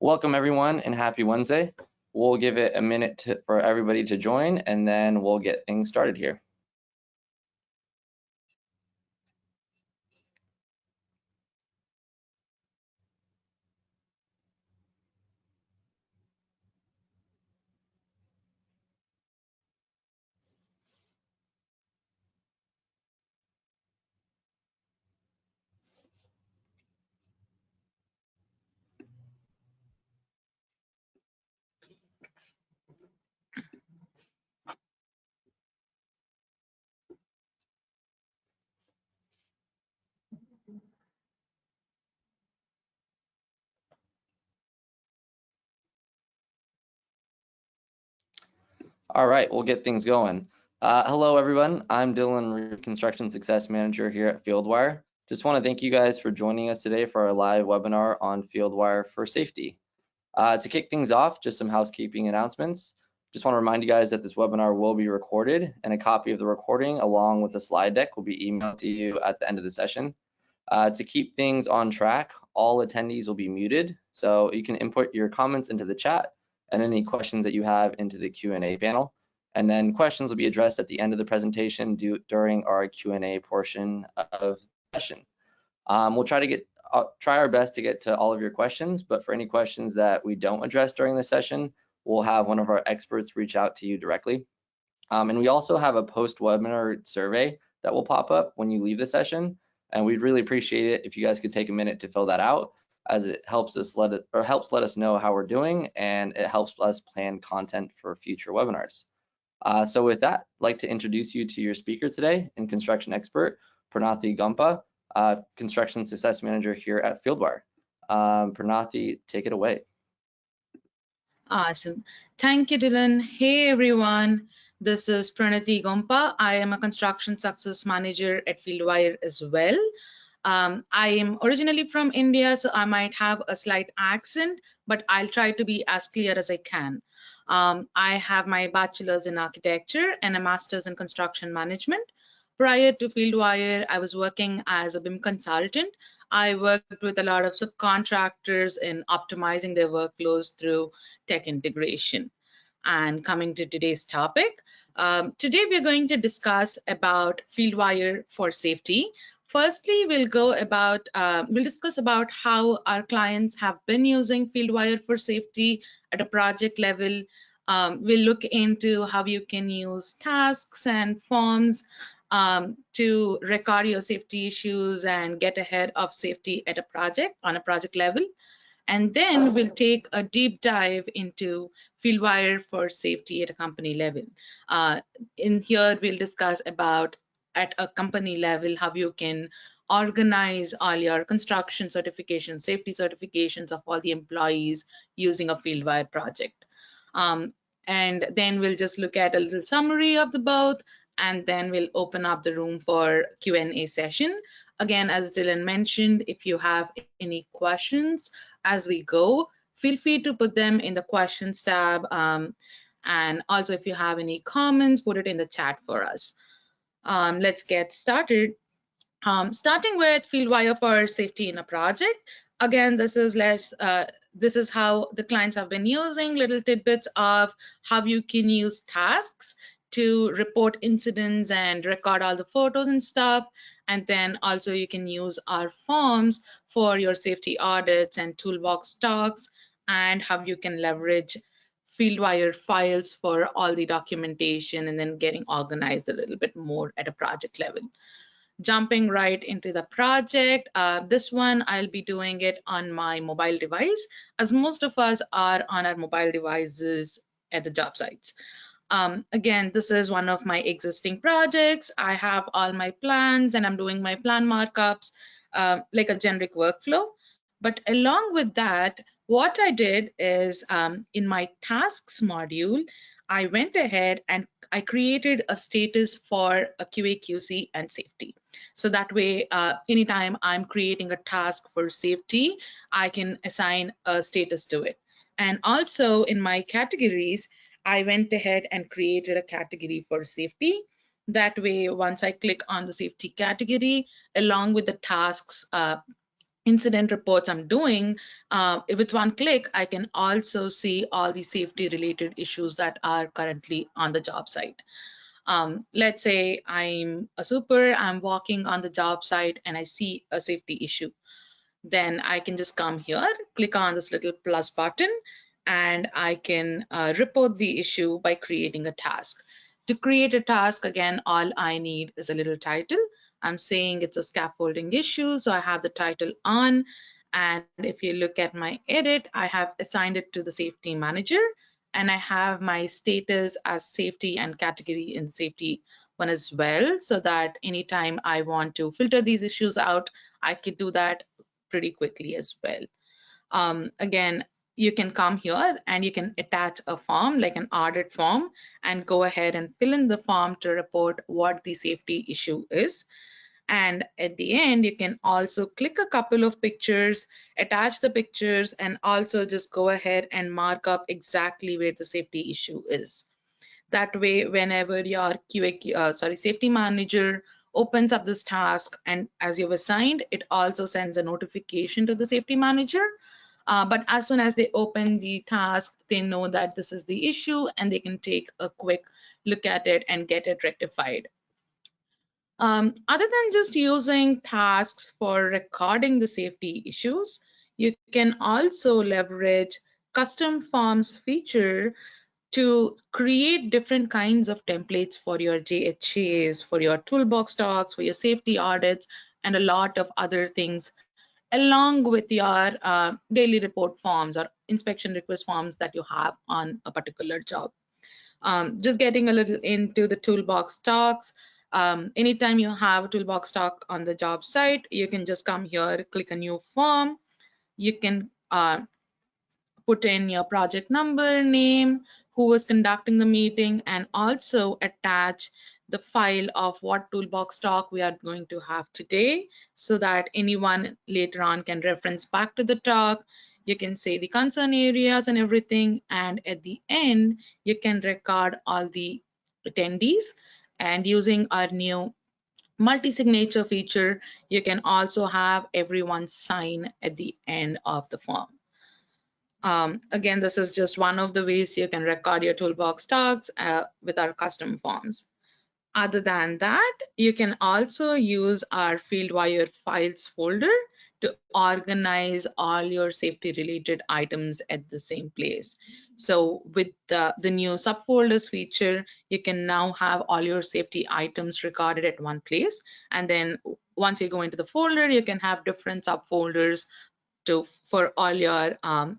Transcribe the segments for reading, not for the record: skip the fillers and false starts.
Welcome everyone and happy Wednesday. We'll give it a minute for everybody to join and then we'll get things started here. All right, we'll get things going. Hello everyone, I'm Dylan, Construction Success Manager here at Fieldwire. Just want to thank you guys for joining us today for our live webinar on Fieldwire for safety. To kick things off, just some housekeeping announcements. Just want to remind you guys that this webinar will be recorded and a copy of the recording along with the slide deck will be emailed to you at the end of the session. To keep things on track, all attendees will be muted, so you can input your comments into the chat and any questions that you have into the Q&A panel. And then questions will be addressed at the end of the presentation during our Q&A portion of the session. We'll try our best to get to all of your questions, but for any questions that we don't address during the session, we'll have one of our experts reach out to you directly. And we also have a post-webinar survey that will pop up when you leave the session. And we'd really appreciate it if you guys could take a minute to fill that out, as it helps let us know how we're doing, and it helps us plan content for future webinars. So with that, I'd like to introduce you to your speaker today and construction expert, Pranathi Gumpa, Construction Success Manager here at Fieldwire. Pranathi, take it away. Awesome. Thank you, Dylan. Hey, everyone. This is Pranathi Gumpa. I am a Construction Success Manager at Fieldwire as well. I am originally from India, so I might have a slight accent, but I'll try to be as clear as I can. I have my bachelor's in architecture and a master's in construction management. Prior to Fieldwire, I was working as a BIM consultant. I worked with a lot of subcontractors in optimizing their workflows through tech integration. And coming to today's topic, today we're going to discuss about Fieldwire for safety. Firstly, we'll discuss about how our clients have been using Fieldwire for safety at a project level. We'll look into how you can use tasks and forms to record your safety issues and get ahead of safety at a project on a project level. And then we'll take a deep dive into Fieldwire for safety at a company level. In here, we'll discuss about at a company level how you can organize all your construction certifications, safety certifications of all the employees using a Fieldwire project. And then we'll just look at a little summary of the both, and then we'll open up the room for Q&A session. Again, as Dylan mentioned, if you have any questions as we go, feel free to put them in the questions tab. And also, if you have any comments, put it in the chat for us. Let's get started. Starting with Fieldwire for safety in a project. Again, this is how the clients have been using little tidbits of how you can use tasks to report incidents and record all the photos and stuff. And then also you can use our forms for your safety audits and toolbox talks, and how you can leverage Fieldwire files for all the documentation and then getting organized a little bit more at a project level. Jumping right into the project, this one I'll be doing it on my mobile device, as most of us are on our mobile devices at the job sites. Again, this is one of my existing projects. I have all my plans and I'm doing my plan markups like a generic workflow. But along with that, what I did is in my tasks module, I went ahead and I created a status for a QA, QC, and safety. So that way, anytime I'm creating a task for safety, I can assign a status to it. And also in my categories, I went ahead and created a category for safety. That way, once I click on the safety category, along with the tasks incident reports I'm doing, with one click, I can also see all the safety related issues that are currently on the job site. Let's say I'm a super, I'm walking on the job site and I see a safety issue. Then I can just come here, click on this little plus button, and I can report the issue by creating a task. To create a task, again, all I need is a little title. I'm saying it's a scaffolding issue, so I have the title on. And if you look at my edit, I have assigned it to the safety manager, and I have my status as safety and category in safety one as well, so that anytime I want to filter these issues out, I could do that pretty quickly as well. Again, you can come here and you can attach a form like an audit form and go ahead and fill in the form to report what the safety issue is. And at the end, you can also click a couple of pictures, attach the pictures, and also just go ahead and mark up exactly where the safety issue is. That way, whenever your safety manager opens up this task and as you've assigned, it also sends a notification to the safety manager. But as soon as they open the task, they know that this is the issue and they can take a quick look at it and get it rectified. Other than just using tasks for recording the safety issues, you can also leverage custom forms feature to create different kinds of templates for your JHAs, for your toolbox talks, for your safety audits, and a lot of other things, along with your daily report forms or inspection request forms that you have on a particular job. Just getting a little into the toolbox talks. Anytime you have a toolbox talk on the job site, you can just come here, click a new form. You can put in your project number, name, who was conducting the meeting, and also attach the file of what toolbox talk we are going to have today so that anyone later on can reference back to the talk. You can say the concern areas and everything, and at the end, you can record all the attendees. And using our new multi-signature feature, you can also have everyone sign at the end of the form. Again, this is just one of the ways you can record your toolbox talks with our custom forms. Other than that, you can also use our Fieldwire files folder to organize all your safety related items at the same place. So with the new subfolders feature, you can now have all your safety items recorded at one place. And then once you go into the folder, you can have different subfolders for all your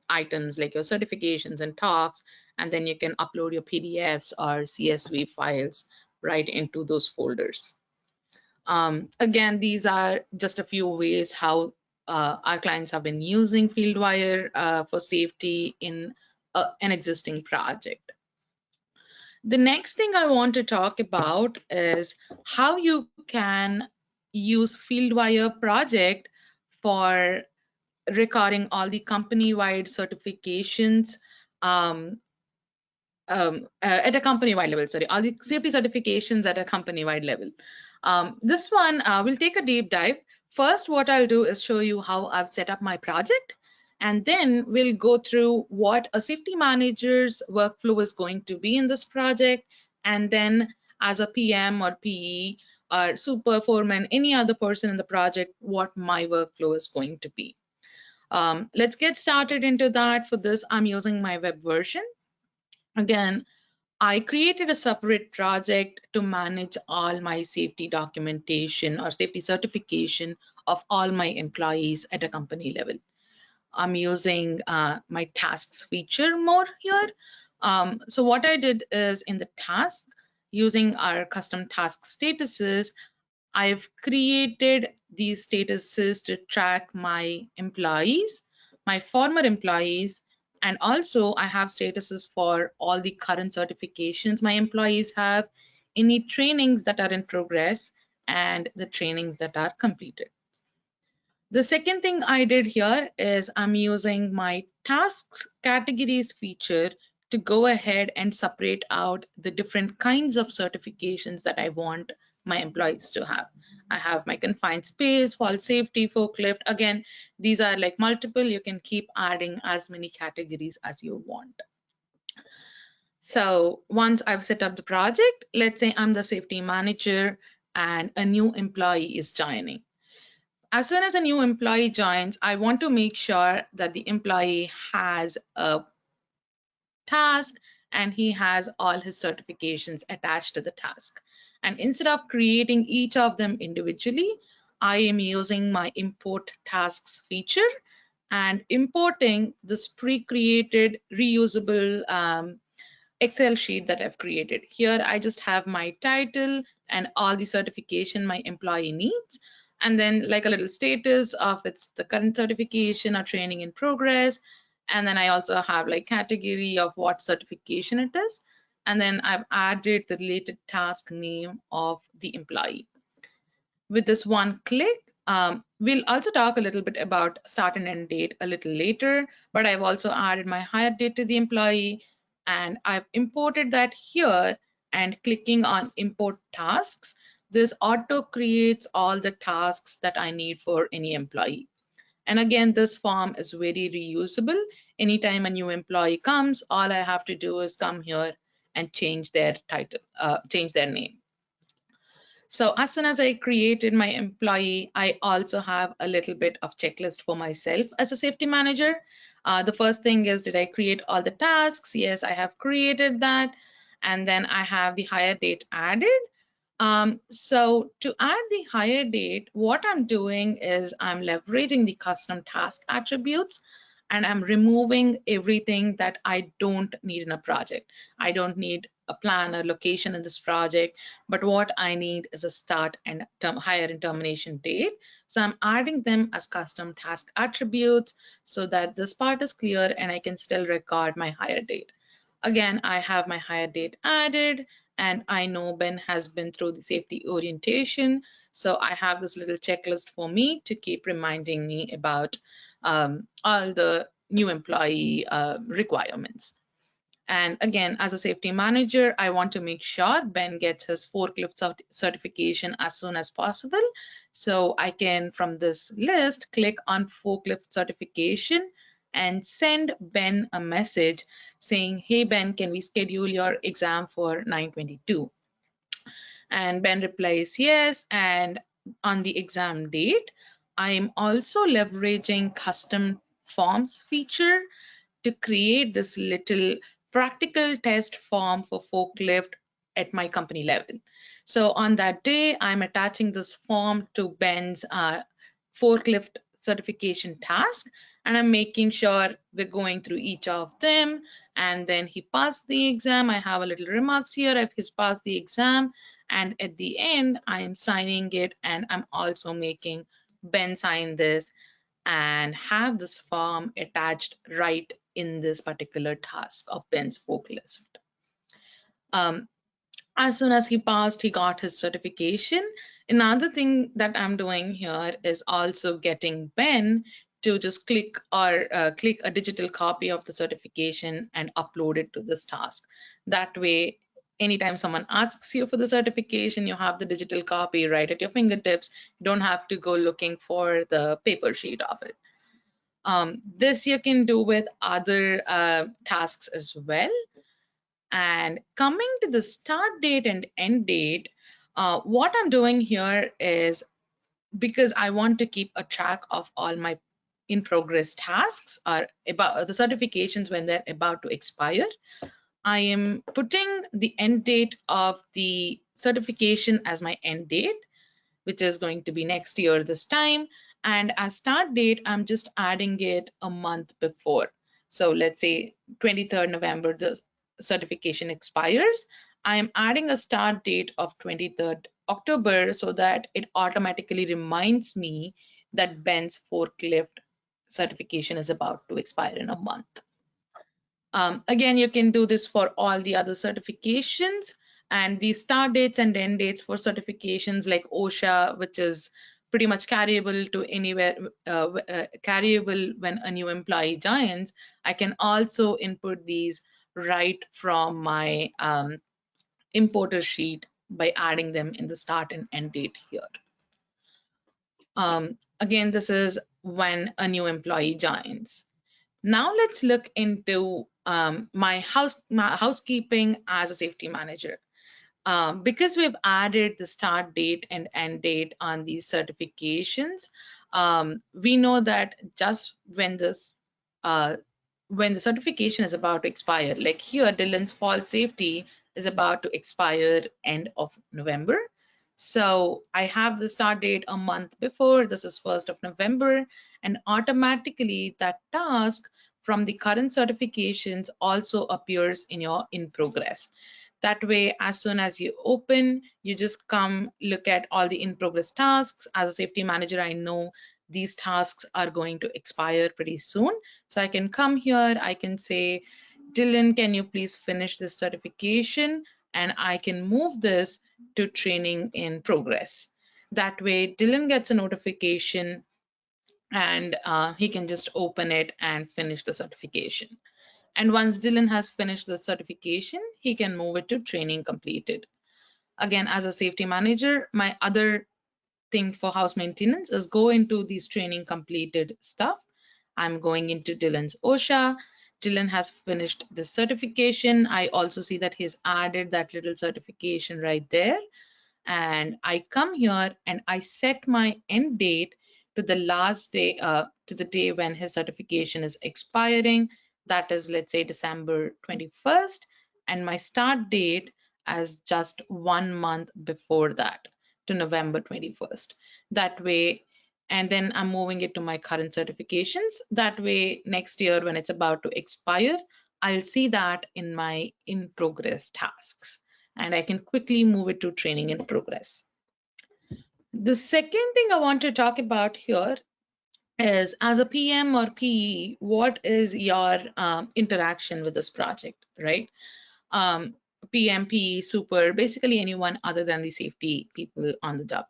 items like your certifications and talks, and then you can upload your PDFs or CSV files right into those folders. Again, these are just a few ways how our clients have been using Fieldwire for safety in an existing project. The next thing I want to talk about is how you can use Fieldwire project for recording all the company-wide certifications at a company-wide level, sorry, all the safety certifications at a company-wide level. This one will take a deep dive. First, what I'll do is show you how I've set up my project, and then we'll go through what a safety manager's workflow is going to be in this project, and then as a PM or PE or super foreman, any other person in the project, what my workflow is going to be. Let's get started into that. For this, I'm using my web version. Again, I created a separate project to manage all my safety documentation or safety certification of all my employees at a company level. I'm using my tasks feature more here. So what I did is in the task, using our custom task statuses, I've created these statuses to track my employees, my former employees, and also I have statuses for all the current certifications my employees have, any trainings that are in progress, and the trainings that are completed. The second thing I did here is I'm using my tasks categories feature to go ahead and separate out the different kinds of certifications that I want my employees to have. I have my confined space, fall safety, forklift. Again, these are like multiple. You can keep adding as many categories as you want. So once I've set up the project, let's say I'm the safety manager and a new employee is joining. As soon as a new employee joins, I want to make sure that the employee has a task and he has all his certifications attached to the task. And instead of creating each of them individually, I am using my import tasks feature and importing this pre-created reusable Excel sheet that I've created. Here, I just have my title and all the certification my employee needs, and then like a little status of it's the current certification or training in progress. And then I also have like category of what certification it is. And then I've added the related task name of the employee. With this one click, we'll also talk a little bit about start and end date a little later, but I've also added my hire date to the employee and I've imported that here, and clicking on import tasks, this auto creates all the tasks that I need for any employee. And again, this form is very reusable. Anytime a new employee comes, all I have to do is come here and change their title, change their name. So as soon as I created my employee, I also have a little bit of checklist for myself as a safety manager. The first thing is, did I create all the tasks? Yes, I have created that. And then I have the hire date added. So to add the hire date, what I'm doing is I'm leveraging the custom task attributes and I'm removing everything that I don't need in a project. I don't need a plan or location in this project, but what I need is a start and hire and termination date. So I'm adding them as custom task attributes so that this part is clear and I can still record my hire date. Again, I have my hire date added, and I know Ben has been through the safety orientation. So I have this little checklist for me to keep reminding me about all the new employee requirements. And again, as a safety manager, I want to make sure Ben gets his forklift certification as soon as possible. So I can, from this list, click on forklift certification and send Ben a message saying, hey, Ben, can we schedule your exam for 9/22? And Ben replies, yes. And on the exam date, I'm also leveraging custom forms feature to create this little practical test form for forklift at my company level. So on that day, I'm attaching this form to Ben's forklift certification task, and I'm making sure we're going through each of them. And then he passed the exam. I have a little remarks here if he's passed the exam. And at the end, I am signing it, and I'm also making Ben sign this and have this form attached right in this particular task of Ben's forklift. As soon as he passed, he got his certification. Another thing that I'm doing here is also getting Ben to just click a digital copy of the certification and upload it to this task. That way, anytime someone asks you for the certification, you have the digital copy right at your fingertips. You don't have to go looking for the paper sheet of it. This you can do with other tasks as well. And coming to the start date and end date, what I'm doing here is, because I want to keep a track of all my in progress tasks or about the certifications when they're about to expire, I am putting the end date of the certification as my end date, which is going to be next year this time. And as start date, I'm just adding it a month before. So let's say 23rd November, the certification expires. I am adding a start date of 23rd October so that it automatically reminds me that Ben's forklift certification is about to expire in a month. Again, you can do this for all the other certifications, and the start dates and end dates for certifications like OSHA, which is pretty much carryable to anywhere, carryable when a new employee joins. I can also input these right from my importer sheet by adding them in the start and end date here. Again, this is when a new employee joins. Now let's look into my housekeeping as a safety manager. Because we've added the start date and end date on these certifications, we know that just when the certification is about to expire, like here, Dylan's fall safety is about to expire end of November. So I have the start date a month before. This is 1st of November, and automatically that task from the current certifications also appears in your in progress. That way, as soon as you open, you just come look at all the in progress tasks. As a safety manager, I know these tasks are going to expire pretty soon. So I can come here, I can say, Dylan, can you please finish this certification? And I can move this to training in progress. That way, Dylan gets a notification and he can just open it and finish the certification. And once Dylan has finished the certification, he can move it to training completed. Again, as a safety manager, my other thing for house maintenance is go into these training completed stuff. I'm going into Dylan's OSHA. Dylan has finished this certification. I also see that he's added that little certification right there. And I come here and I set my end date to the last day, to the day when his certification is expiring. That is, let's say, December 21st, and my start date as just 1 month before that to November 21st. That way, and then I'm moving it to my current certifications. That way, next year when it's about to expire, I'll see that in my in progress tasks, and I can quickly move it to training in progress. The second thing I want to talk about here is, as a PM or PE, what is your interaction with this project, right? PM, PE, super, basically anyone other than the safety people on the job,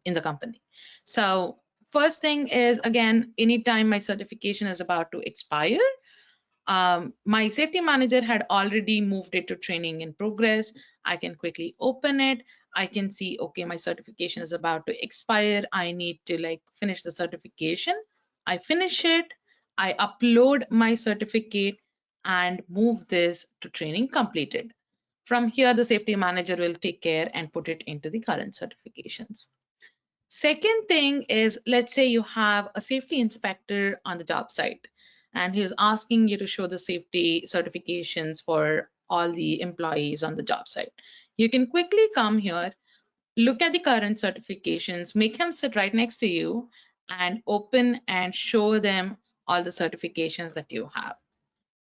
in the company. So first thing is, again, anytime my certification is about to expire, my safety manager had already moved it to training in progress. I can quickly open it. I can see, okay, my certification is about to expire. I need to finish the certification. I finish it. I upload my certificate and move this to training completed. From here, the safety manager will take care and put it into the current certifications. Second thing is, let's say you have a safety inspector on the job site, and he is asking you to show the safety certifications for all the employees on the job site. You can quickly come here, look at the current certifications, make him sit right next to you, and open and show them all the certifications that you have.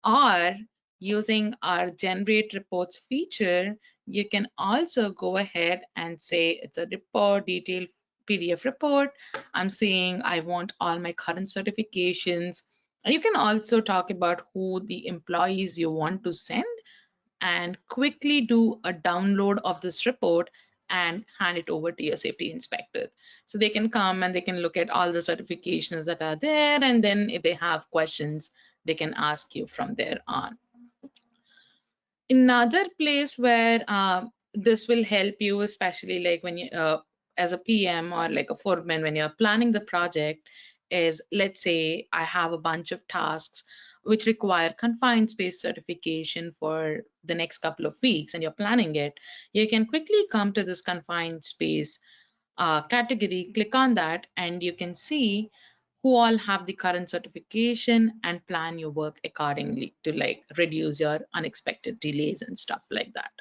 Or using our generate reports feature, you can also go ahead and say it's a report, detailed PDF report. I'm saying I want all my current certifications. You can also talk about who the employees you want to send and quickly do a download of this report and hand it over to your safety inspector. So they can come and they can look at all the certifications that are there, and then if they have questions, they can ask you from there on. Another place where this will help you, especially when you, as a PM or a foreman, when you're planning the project, is, let's say I have a bunch of tasks which require confined space certification for the next couple of weeks, and you're planning it. You can quickly come to this confined space category, click on that, and you can see who all have the current certification and plan your work accordingly to reduce your unexpected delays and stuff like that.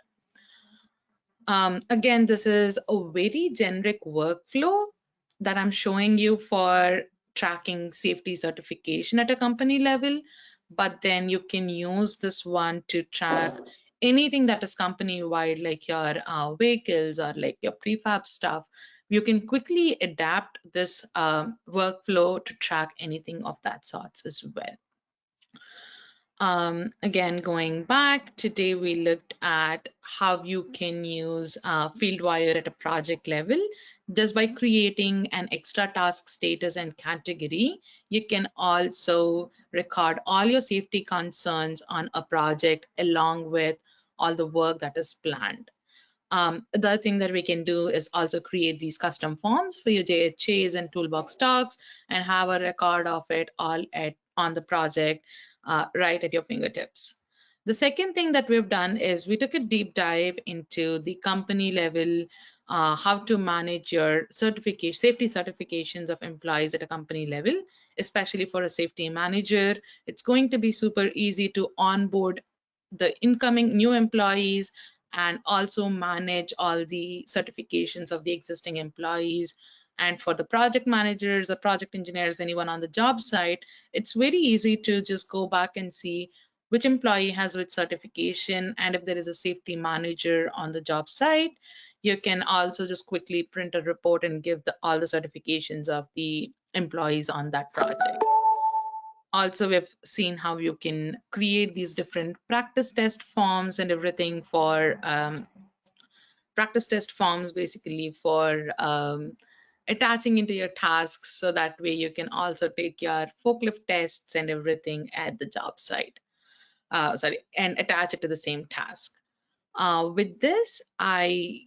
Again, this is a very generic workflow that I'm showing you for tracking safety certification at a company level, but then you can use this one to track anything that is company-wide, like your vehicles or your prefab stuff. You can quickly adapt this workflow to track anything of that sorts as well. Again, going back, today we looked at how you can use Fieldwire at a project level. Just by creating an extra task status and category, you can also record all your safety concerns on a project along with all the work that is planned. The other thing that we can do is also create these custom forms for your JHAs and toolbox docs and have a record of it all on the project right at your fingertips. The second thing that we've done is we took a deep dive into the company level, how to manage your safety certifications of employees at a company level, especially for a safety manager. It's going to be super easy to onboard the incoming new employees and also manage all the certifications of the existing employees. And for the project managers or project engineers, anyone on the job site, it's very easy to just go back and see which employee has which certification. And if there is a safety manager on the job site, you can also just quickly print a report and give all the certifications of the employees on that project. Also, we've seen how you can create these different practice test forms and everything for practice test forms, basically for attaching into your tasks, so that way you can also take your forklift tests and everything at the job site, and attach it to the same task. With this, I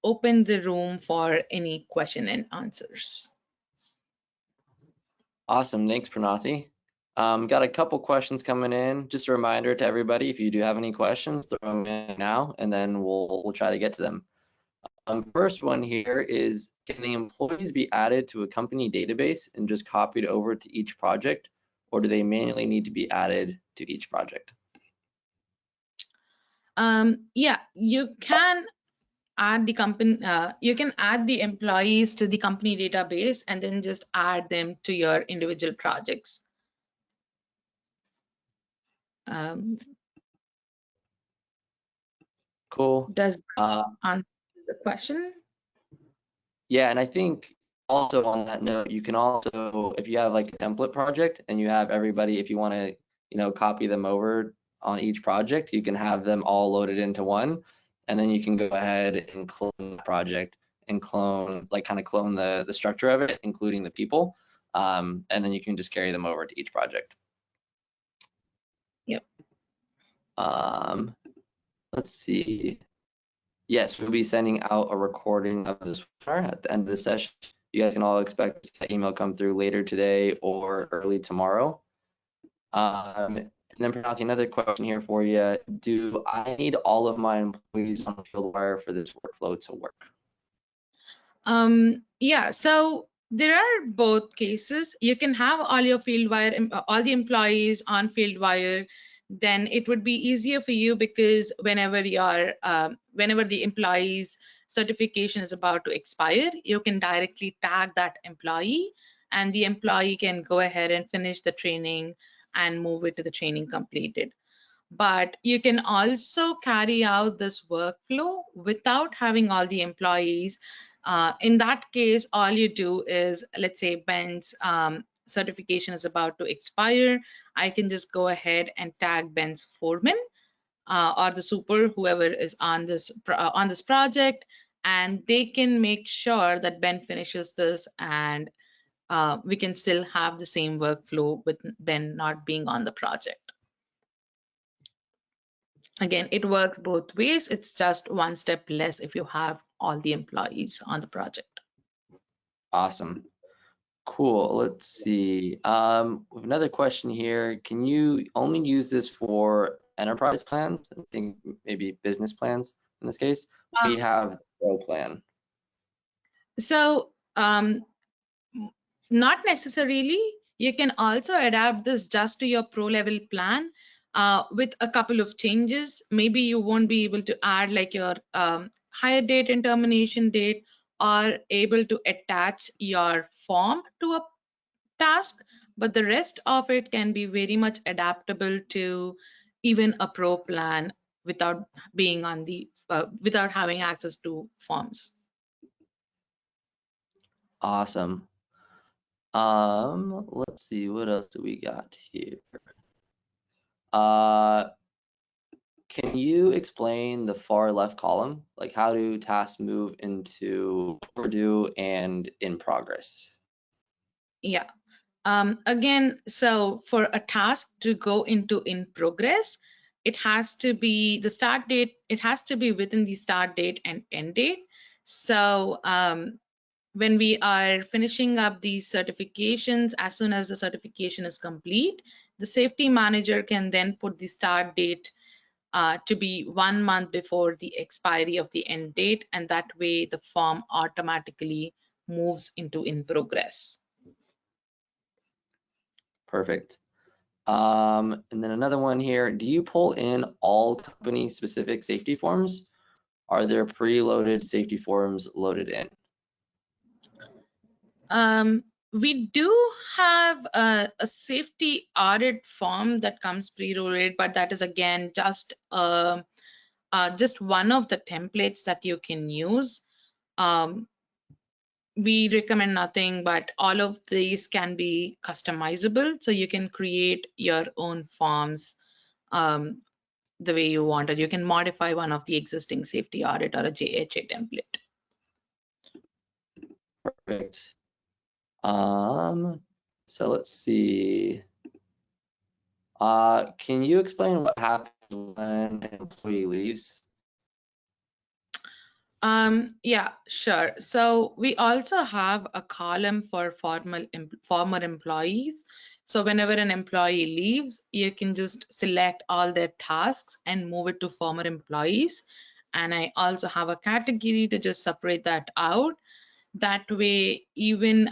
open the room for any question and answers. Awesome, thanks Pranathi. Got a couple questions coming in. Just a reminder to everybody, if you do have any questions, throw them in now, and then we'll try to get to them. First one here is, can the employees be added to a company database and just copied over to each project, or do they manually need to be added to each project? Yeah, you can add the company, you can add the employees to the company database and then just add them to your individual projects. Cool. Does answer the question? Yeah, and I think also on that note, you can also, if you have like a template project and you have everybody, if you want to, copy them over on each project, you can have them all loaded into one, and then you can go ahead and clone the project and clone, like kind of clone the structure of it, including the people, and then you can just carry them over to each project. Yep. Let's see. Yes, we'll be sending out a recording of this webinar at the end of the session. You guys can all expect the email come through later today or early tomorrow. And then Pranathi, another question here for you. Do I need all of my employees on Fieldwire for this workflow to work? Yeah, so there are both cases. You can have all your Fieldwire, all the employees on Fieldwire, then it would be easier for you, because whenever the employee's certification is about to expire, you can directly tag that employee, and the employee can go ahead and finish the training and move it to the training completed. But you can also carry out this workflow without having all the employees. In that case, all you do is, let's say Ben's certification is about to expire, I can just go ahead and tag Ben's foreman or the super, whoever is on this project, and they can make sure that Ben finishes this, and we can still have the same workflow with Ben not being on the project. Again, it works both ways. It's just one step less if you have all the employees on the project. Awesome. Cool. Let's see. We have another question here. Can you only use this for enterprise plans? I think maybe business plans in this case. We have Pro plan. So not necessarily. You can also adapt this just to your pro level plan with a couple of changes. Maybe you won't be able to add like your hire date and termination date, or able to attach your form to a task, but the rest of it can be very much adaptable to even a pro plan without being on the without having access to forms. Awesome. Let's see, what else do we got here? Can you explain the far left column? Like, how do tasks move into overdue and in progress? Yeah. Again, so for a task to go into in progress, it has to be the start date, it has to be within the start date and end date. So when we are finishing up these certifications, as soon as the certification is complete, the safety manager can then put the start date to be 1 month before the expiry of the end date, and that way the form automatically moves into in progress. Perfect. And then another one here, do you pull in all company specific safety forms? Are there preloaded safety forms loaded in? We do have a safety audit form that comes preloaded, but that is again just one of the templates that you can use. We recommend nothing, but all of these can be customizable, so you can create your own forms the way you want it. You can modify one of the existing safety audit or a JHA template. Perfect. So let's see. Can you explain what happens when an employee leaves? Yeah, sure. So we also have a column for former employees. So whenever an employee leaves, you can just select all their tasks and move it to former employees. And I also have a category to just separate that out. That way, even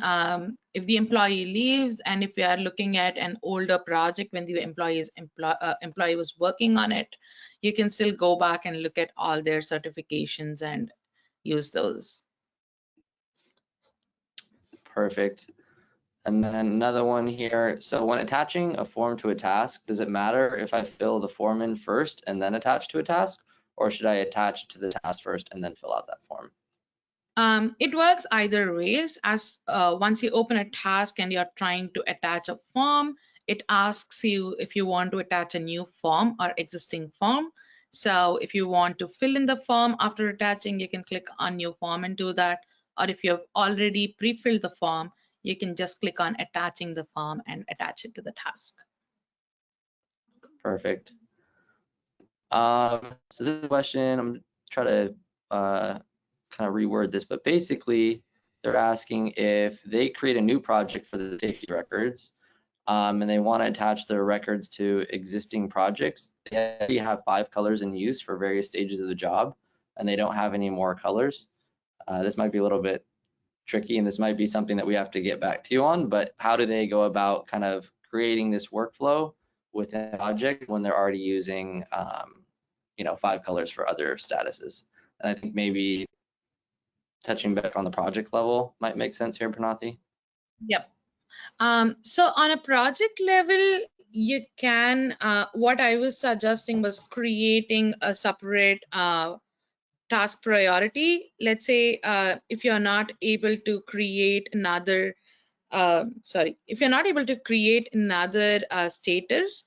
if the employee leaves and if we are looking at an older project when the employee was working on it, you can still go back and look at all their certifications and use those. Perfect. And then another one here. So when attaching a form to a task, does it matter if I fill the form in first and then attach to a task, or should I attach it to the task first and then fill out that form? It works either ways. As once you open a task and you're trying to attach a form, it asks you if you want to attach a new form or existing form. So if you want to fill in the form after attaching, you can click on new form and do that. Or if you have already pre-filled the form, you can just click on attaching the form and attach it to the task. Perfect. So this question, I'm trying to kind of reword this, but basically they're asking if they create a new project for the safety records and they want to attach their records to existing projects. They already have 5 colors in use for various stages of the job, and they don't have any more colors. This might be a little bit tricky, and this might be something that we have to get back to you on, but how do they go about kind of creating this workflow within a project when they're already using 5 colors for other statuses? And I think maybe touching back on the project level might make sense here, Pranathi. Yep. So on a project level, you can, what I was suggesting was creating a separate task priority. Let's say if you're not able to create another, if you're not able to create another status,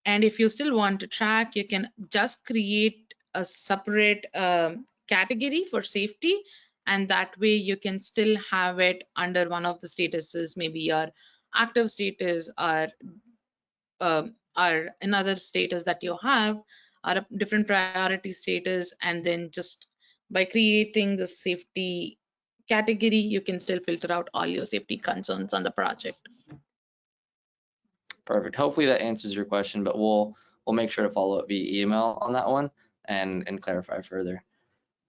and if you still want to track, you can just create a separate category for safety, and that way you can still have it under one of the statuses, maybe your active status or another status that you have, or a different priority status, and then just by creating the safety category, you can still filter out all your safety concerns on the project. Perfect. Hopefully that answers your question, but we'll make sure to follow up via email on that one and clarify further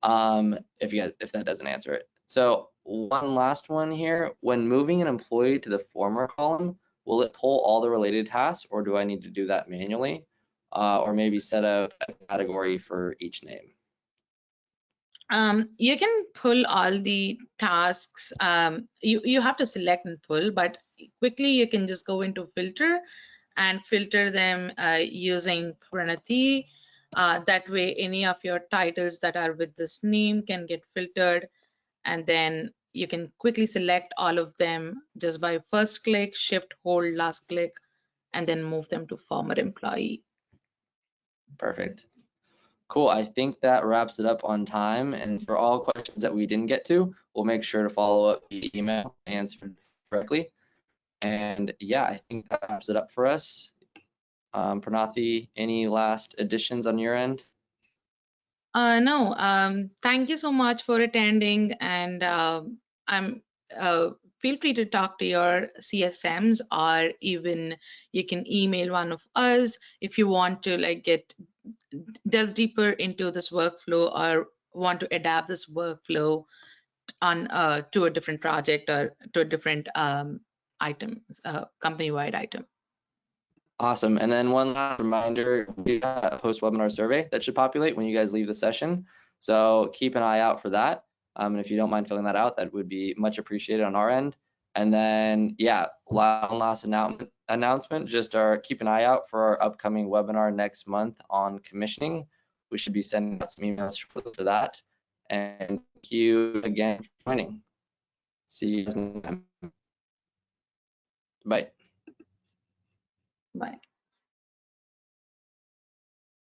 if that doesn't answer it. So one last one here. When moving an employee to the former column, will it pull all the related tasks, or do I need to do that manually, or maybe set up a category for each name? You can pull all the tasks. You have to select and pull, but quickly you can just go into filter and filter them using Pranathi. That way, any of your titles that are with this name can get filtered, and then you can quickly select all of them just by first click, shift, hold, last click, and then move them to former employee. Perfect. Cool. I think that wraps it up on time. And for all questions that we didn't get to, we'll make sure to follow up via email, answered correctly. And yeah, I think that wraps it up for us. Pranathi, any last additions on your end? No, thank you so much for attending, and I'm feel free to talk to your CSMs, or even you can email one of us if you want to like delve deeper into this workflow or want to adapt this workflow on to a different project or to a different item, company-wide item. Awesome. And then one last reminder, we got a post-webinar survey that should populate when you guys leave the session. So keep an eye out for that. And if you don't mind filling that out, that would be much appreciated on our end. And then, yeah, one last announcement, just keep an eye out for our upcoming webinar next month on commissioning. We should be sending out some emails for that. And thank you again for joining. See you guys next time. Bye. Bye.